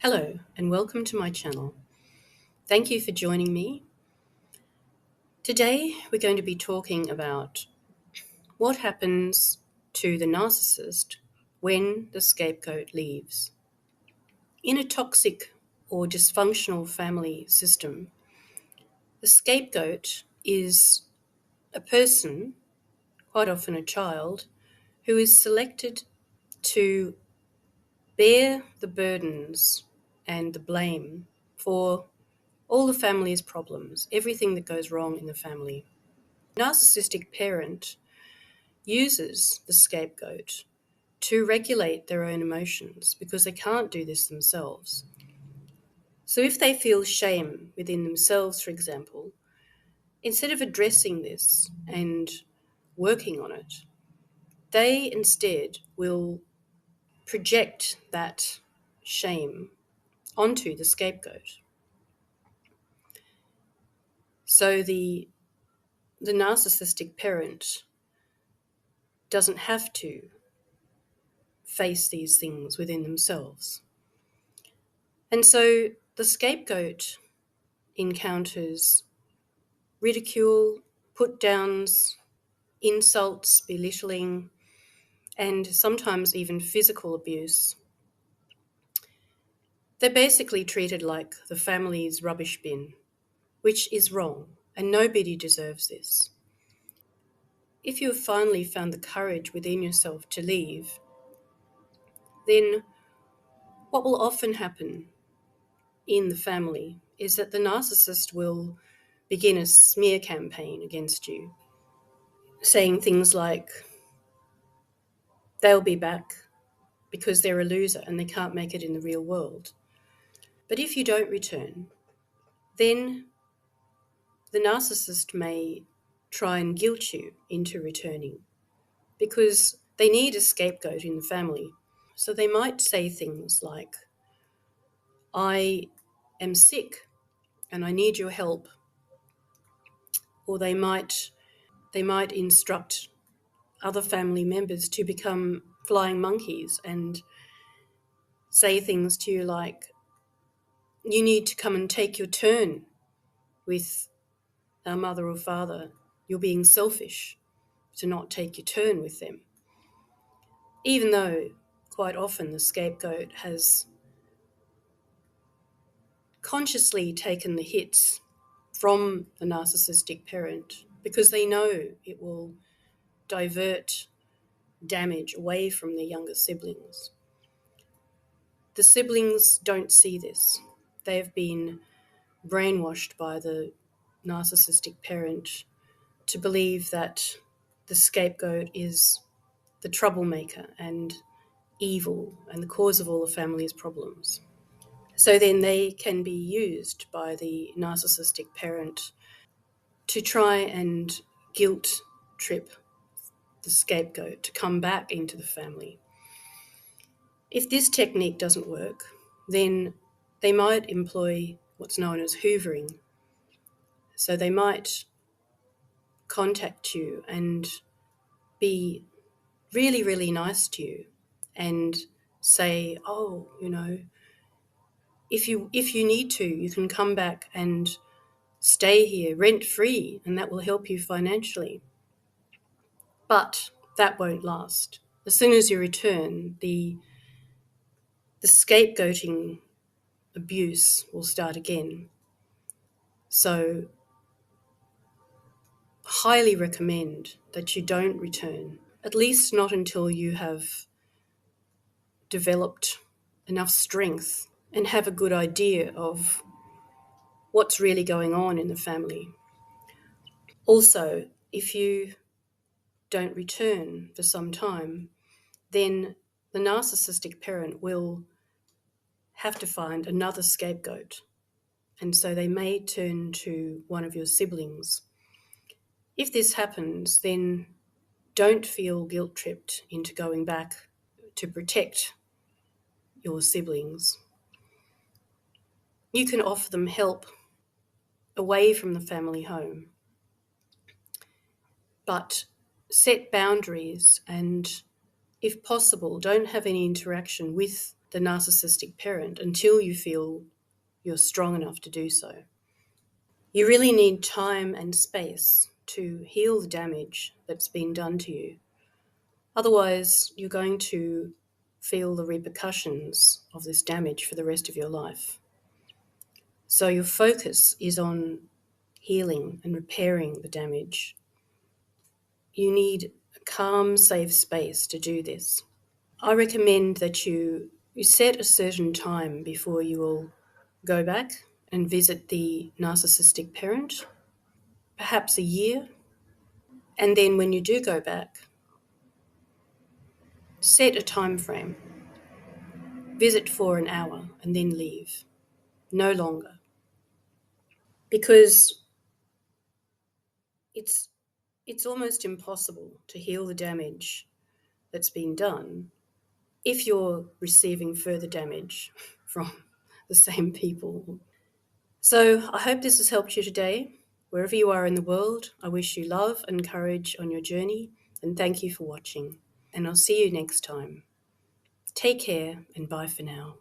Hello and welcome to my channel. Thank you for joining me. Today we're going to be talking about what happens to the narcissist when the scapegoat leaves. In a toxic or dysfunctional family system, the scapegoat is a person, quite often a child, who is selected to bear the burdens and the blame for all the family's problems, everything that goes wrong in the family. A narcissistic parent uses the scapegoat to regulate their own emotions because they can't do this themselves. So if they feel shame within themselves, for example, instead of addressing this and working on it, they instead will project that shame onto the scapegoat. So the narcissistic parent doesn't have to face these things within themselves. And so the scapegoat encounters ridicule, put downs, insults, belittling, and sometimes even physical abuse. They're basically treated like the family's rubbish bin, which is wrong, and nobody deserves this. If you have finally found the courage within yourself to leave, then what will often happen in the family is that the narcissist will begin a smear campaign against you, saying things like they'll be back because they're a loser and they can't make it in the real world. But if you don't return, then the narcissist may try and guilt you into returning because they need a scapegoat in the family. So they might say things like, I am sick and I need your help. Or they might instruct other family members to become flying monkeys and say things to you like, you need to come and take your turn with our mother or father. You're being selfish to not take your turn with them. Even though quite often the scapegoat has consciously taken the hits from the narcissistic parent because they know it will divert damage away from their younger siblings. The siblings don't see this. They have been brainwashed by the narcissistic parent to believe that the scapegoat is the troublemaker and evil and the cause of all the family's problems. So then they can be used by the narcissistic parent to try and guilt trip the scapegoat to come back into the family. If this technique doesn't work, then they might employ what's known as hoovering. So they might contact you and be really, really nice to you and say, oh, if you need to, you can come back and stay here rent-free and that will help you financially. But that won't last. As soon as you return, the scapegoating abuse will start again. So highly recommend that you don't return, at least not until you have developed enough strength and have a good idea of what's really going on in the family. Also, if you don't return for some time, then the narcissistic parent will have to find another scapegoat. And so they may turn to one of your siblings. If this happens, then don't feel guilt-tripped into going back to protect your siblings. You can offer them help away from the family home, but set boundaries and, if possible, don't have any interaction with the narcissistic parent until you feel you're strong enough to do so. You really need time and space to heal the damage that's been done to you. Otherwise, you're going to feel the repercussions of this damage for the rest of your life. So your focus is on healing and repairing the damage. You need a calm, safe space to do this. I recommend that you set a certain time before you will go back and visit the narcissistic parent, perhaps a year. And then when you do go back, set a time frame. Visit for an hour and then leave. No longer. Because it's almost impossible to heal the damage that's been done if you're receiving further damage from the same people. So I hope this has helped you today. Wherever you are in the world, I wish you love and courage on your journey, and thank you for watching. And I'll see you next time. Take care and bye for now.